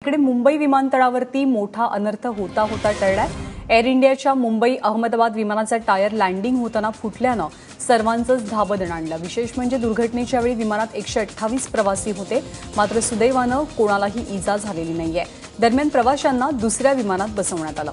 एकीकडे मुंबई विमानतळावरती मोठा अनर्थ होता टळलाय। एअर इंडियाच्या मुंबई अहमदाबाद विमानाचा टायर लँडिंग होताना फुटल्यानं सर्वांचंच धाबदण आणलं। विशेष म्हणजे दुर्घटनेच्या वेळी विमानात 128 प्रवासी होते, मात्र सुदैवानं कोणालाही इजा झालेली नाहीये। दरम्यान प्रवाशांना दुसऱ्या विमानात बसवण्यात आलं।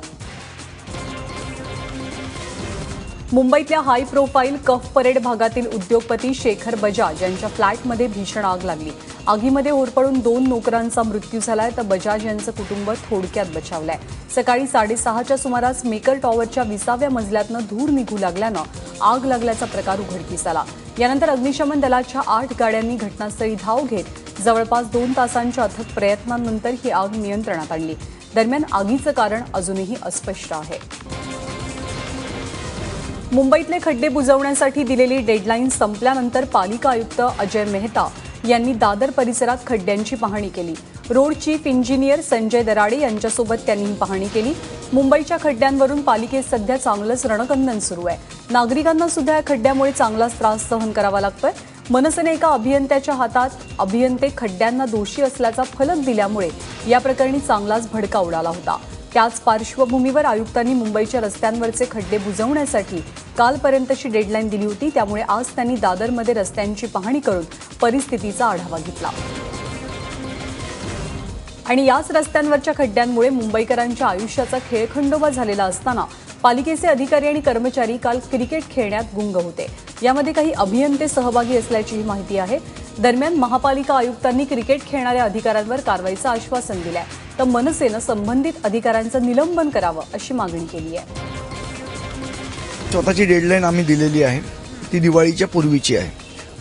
मुंबईतल्या हाय प्रोफाईल कफ परेड भागातील उद्योगपती शेखर बजाज यांच्या फ्लॅटमध्ये भीषण आग लागली। आगीमध्ये होरपळून 2 नोकरांचा मृत्यू झालाय, तर बजाज यांचं कुटुंब थोडक्यात बचावलंय। सकाळी 6:30च्या सुमारास मेकर टॉवरच्या 20व्या मजल्यातनं धूर निघू लागल्यानं आग लागल्याचा प्रकार उघडकीस आला। यानंतर अग्निशमन दलाच्या 8 गाड्यांनी घटनास्थळी धाव घेत जवळपास 2 तासांच्या अथक प्रयत्नांनंतर ही आग नियंत्रणात आणली। दरम्यान आगीचं कारण अजूनही अस्पष्ट आहे। मुंबईतले खड्डे बुजवण्यासाठी दिलेली डेडलाईन संपल्यानंतर पालिका आयुक्त अजय मेहता यांनी दादर परिसरात खड्ड्यांची पाहणी केली। Road chief engineer Sanjay Darade यांच्यासोबत त्यांनी ही पाहणी केली। मुंबईच्या खड्ड्यांवरून पालिकेत सध्या चांगलंच रणकंदन सुरू आहे। नागरिकांना सुद्धा या खड्ड्यामुळे चांगलाच त्रास सहन करावा लागतोय। मनसेने एका अभियंत्याच्या हातात अभियंते खड्ड्यांना दोषी असल्याचा फलक दिल्यामुळे या प्रकरणी चांगलाच भडका उडाला होता। त्याच पार्श्वभूमीवर आयुक्तांनी मुंबईच्या रस्त्यांवरचे खड्डे बुजवण्यासाठी कालपर्यंतची डेडलाईन दिली होती, त्यामुळे आज त्यांनी दादरमध्ये रस्त्यांची पाहणी करून परिस्थितीचा आढावा घेतला। आणि याच रस्त्यांवरच्या खड्ड्यांमुळे मुंबईकरांच्या आयुष्याचा खेळखंडोबा झालेला असताना पालिकेचे अधिकारी आणि कर्मचारी काल क्रिकेट खेळण्यात गुंग होते। यामध्ये काही अभियंते सहभागी असल्याचीही माहिती आहे। दरम्यान महापालिका आयुक्तांनी क्रिकेट खेळणाऱ्या अधिकाऱ्यांवर कारवाईचं आश्वासन दिलंय, तर मनसेनं संबंधित अधिकाऱ्यांचं निलंबन करावं अशी मागणी केली आहे। स्वतःची डेडलाईन आम्ही दिलेली आहे, ती दिवाळीच्या पूर्वीची आहे।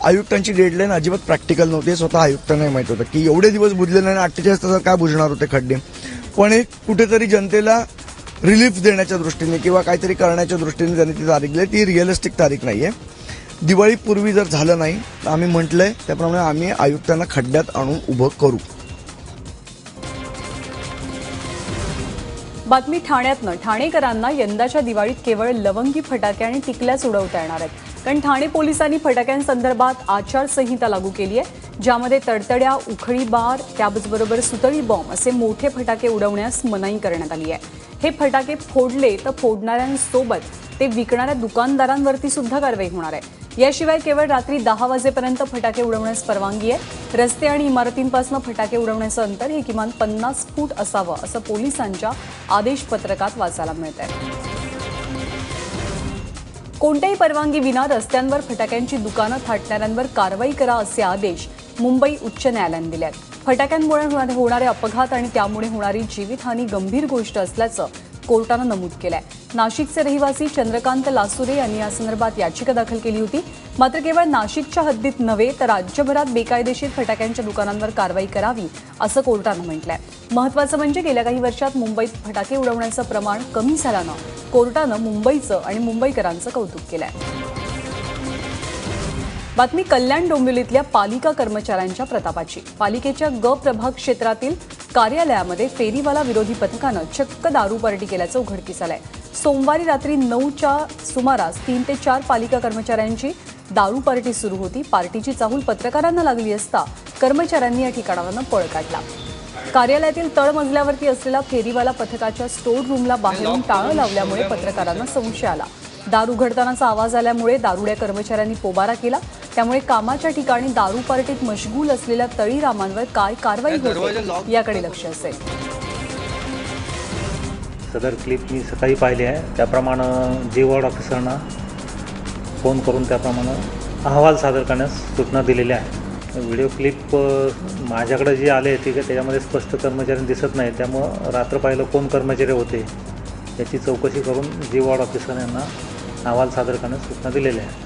आयुक्तांची डेडलाईन अजिबात प्रॅक्टिकल नव्हती। स्वतः आयुक्तांना माहित होतं की एवढे दिवस बुजलेले आणि 48 तासात काय बुजणार होते खड्डे, पण एक कुठेतरी जनतेला रिलीफ देण्याच्या दृष्टीने किंवा काहीतरी करण्याच्या दृष्टीने त्यांनी ती तारीख दिली। ती रिअलिस्टिक तारीख नाहीये। दिवाळीपूर्वी जर झालं नाही तर आम्ही म्हटलंय त्याप्रमाणे आम्ही आयुक्तांना खड्ड्यात आणून उभं करू। बातमी ठाण्यातनं। ठाणेकरांना यंदाच्या दिवाळीत केवळ लवंगी फटाके आणि टिकल्याच उडवता येणार आहेत, कारण ठाणे पोलिसांनी फटाक्यांसंदर्भात आचारसंहिता लागू केली आहे, ज्यामध्ये तडतड्या, उखळी बार, त्याचबरोबर सुतळी बॉम्ब असे मोठे फटाके उडवण्यास मनाई करण्यात आली आहे। हे फटाके फोडले तर फोडणाऱ्यांसोबत ते विकणाऱ्या दुकानदारांवरती सुद्धा कारवाई होणार आहे। याशिवाय केवळ रात्री 10 वाजेपर्यंत फटाके उडवण्यास परवानगी आहे। रस्ते आणि इमारतींपासून फटाके उडवण्याचं अंतर हे किमान 50 फूट असावं, असं पोलिसांच्या आदेशपत्रकात वाचायला मिळतंय। कोणत्याही परवानगी विना रस्त्यांवर फटाक्यांची दुकानं थाटणाऱ्यांवर कारवाई करा असे आदेश मुंबई उच्च न्यायालयाने दिले आहेत। फटाक्यांमुळे होणारे अपघात आणि त्यामुळे होणारी जीवितहानी गंभीर गोष्ट असल्याचं कोर्टानं नमूद केलंय। नाशिकचे रहिवासी चंद्रकांत लासुरे यांनी या संदर्भात याचिका दाखल केली होती, मात्र केवळ नाशिकच्या हद्दीत नव्हे तर राज्यभरात बेकायदेशीर फटाक्यांच्या दुकानांवर कारवाई करावी असं कोर्टानं म्हटलंय। महत्त्वाचं म्हणजे गेल्या काही वर्षात मुंबईत फटाके उडवण्याचं प्रमाण कमी झाल्यानं कोर्टानं मुंबईचं आणि मुंबईकरांचं कौतुक केलंय। बातमी कल्याण डोंबिवलीतल्या पालिका कर्मचाऱ्यांच्या प्रतापाची। पालिकेच्या ग प्रभाग क्षेत्रातील कार्यालयामध्ये फेरीवाला विरोधी पथकानं चक्क दारू पार्टी केल्याचं उघडकीस आलंय। सोमवारी रात्री 9च्या सुमारास 3 ते 4 पालिका कर्मचाऱ्यांची दारू पार्टी सुरू होती। पार्टीची चाहूल पत्रकारांना लागली असता कर्मचाऱ्यांनी या ठिकाणावरून पळ काढला। कार्यालयातील तळमजल्यावरती असलेल्या फेरीवाला पथकाच्या स्टोर रूमला बाहेरून टाळं लावल्यामुळे पत्रकारांना संशय आला। दारू उघडतानाचा आवाज आल्यामुळे दारुड्या कर्मचाऱ्यांनी पोबारा केला, त्यामुळे कामाच्या ठिकाणी दारू पार्टीत मशगूल असलेल्या तळीरामांवर काय कारवाई होते याकडे लक्ष असेल। सदर क्लिप मी सकाळी पाहिली आहे, त्याप्रमाणे जे वॉर्ड ऑफिसरना फोन करून त्याप्रमाणे अहवाल सादर करण्यास सूचना दिलेल्या आहेत। व्हिडिओ क्लिप माझ्याकडे जे आले ते त्याच्यामध्ये स्पष्ट कर्मचारी दिसत नाही, त्यामुळं रात्र पाहिलं कोण कर्मचारी होते याची चौकशी करून जे वॉर्ड ऑफिसर यांना अहवाल सादर करण्यास सूचना दिलेल्या आहेत।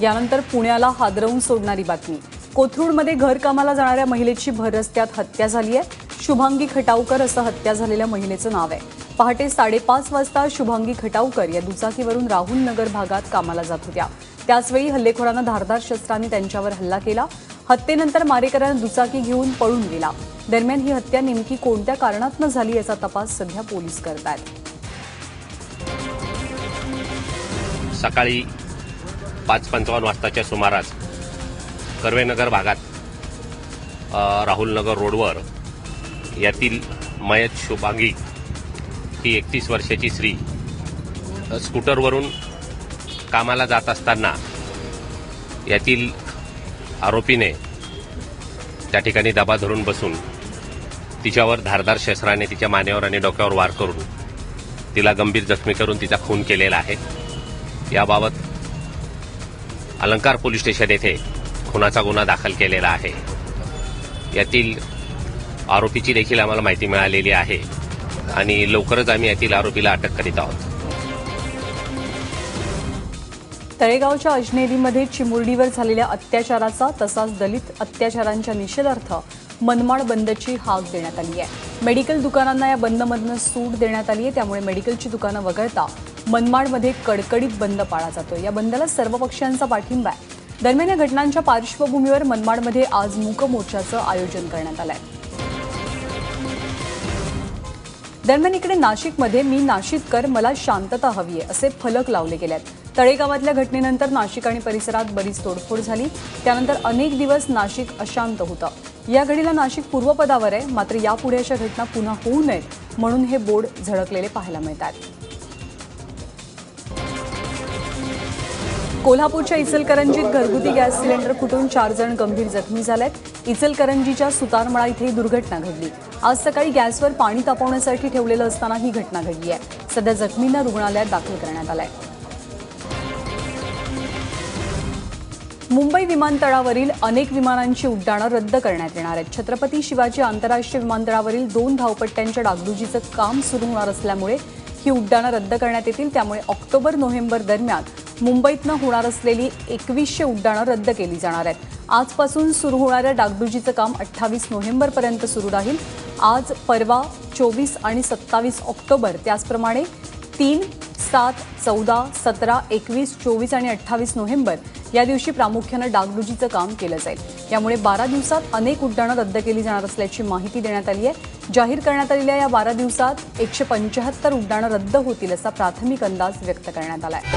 यानंतर पुण्याला हादरवून सोडणारी बातमी। कोथरूडमध्ये घरकामाला जाणाऱ्या महिलेची भर रस्त्यात हत्या झाली आहे। शुभांगी खटावकर असं हत्या झालेल्या महिलेचं नाव आहे। पहाटे 5:30 वाजता शुभांगी खटावकर या दुचाकीवरून राहुल नगर भागात कामाला जात होत्या। त्याचवेळी हल्लेखोरानं धारदार शस्त्रांनी त्यांच्यावर हल्ला केला। हत्येनंतर मारेकऱ्यानं दुचाकी घेऊन पळून गेला। दरम्यान ही हत्या नेमकी कोणत्या कारणातून झाली याचा तपास सध्या पोलीस करतायत। सकाळी 5:55 वाजताच्या सुमारास कर्वेनगर भागात राहुलनगर रोडवर यातील मयत शुभांगी ही 31 वर्षाची स्त्री स्कूटरवरून कामाला जात असताना यातील आरोपीने त्या ठिकाणी दबा धरून बसून तिच्यावर धारदार शस्त्राने तिच्या मानेवर आणि डोक्यावर वार करून तिला गंभीर जखमी करून तिचा खून केलेला आहे. याबाबत अलंकार पोलीस स्टेशन येथे खुनाचा गुन्हा दाखल केलेला आहे. यातील आरोपीची देखील आम्हाला माहिती मिळालेली आहे आणि लवकरच आम्ही यातील आरोपीला अटक करीत आहोत. तळेगावच्या अजनेरीमध्ये चिमुरडीवर झालेल्या अत्याचाराचा तसाच दलित अत्याचारांच्या निषेधार्थ मनमाड बंदची हाक देण्यात आली आहे. मेडिकल दुकानांना या बंदमधून सूट देण्यात आली आहे. त्यामुळे मेडिकलची दुकानं वगळता मनमाडमध्ये कडकडीत बंद पाळला जातो. या बंदला सर्व पक्षांचा पाठिंबा आहे. दरम्यान या घटनांच्या पार्श्वभूमीवर मनमाडमध्ये आज मूक मोर्चाचं आयोजन करण्यात आलं आहे. दरम्यान इकडे नाशिकमध्ये मी नाशिककर, मला शांतता हवी आहे असे फलक लावले गेले आहेत. तळेगावातल्या घटनेनंतर नाशिक आणि परिसरात बरीच तोडफोड झाली. त्यानंतर अनेक दिवस नाशिक अशांत होतं. या घडीला नाशिक पूर्वपदावर आहे. मात्र यापुढे अशा घटना पुन्हा होऊ नयेत म्हणून हे बोर्ड झळकलेले पाहायला मिळतात. कोल्हापूरच्या इचलकरंजीत घरगुती गॅस सिलेंडर फुटून 4 जण गंभीर जखमी झालेत. इचलकरंजीच्या सुतारमळा इथे ही दुर्घटना घडली. आज सकाळी गॅसवर पाणी तापवण्यासाठी ठेवलेलं असताना ही घटना घडली आहे. सध्या जखमींना रुग्णालयात दाखल करण्यात आलंय. मुंबई विमानतळावरील अनेक विमानांची उड्डाणं रद्द करण्यात येणार आहेत. छत्रपती शिवाजी आंतरराष्ट्रीय विमानतळावरील 2 धावपट्ट्यांच्या डागडुजीचं काम सुरू होणार असल्यामुळे ही उड्डाणं रद्द करण्यात येतील. त्यामुळे ऑक्टोबर-नोव्हेंबर दरम्यान मुंबईतनं होणार असलेली 2100 उड्डाणं रद्द केली जाणार आहेत. आजपासून सुरू होणाऱ्या डागडुजीचं काम 28 नोव्हेंबरपर्यंत सुरू राहील. आज, परवा 24 आणि 27 ऑक्टोबर त्याचप्रमाणे 3, 7, 14, 17, 21, 24 आणि 28 नोव्हेंबर या दिवशी प्रामुख्यानं डागडुजीचं काम केलं जाईल. यामुळे 12 दिवसात अनेक उड्डाणं रद्द केली जाणार असल्याची माहिती देण्यात आली आहे. जाहीर करण्यात आलेल्या या 12 दिवसात 175 उड्डाणं रद्द होतील असा प्राथमिक अंदाज व्यक्त करण्यात आला आहे.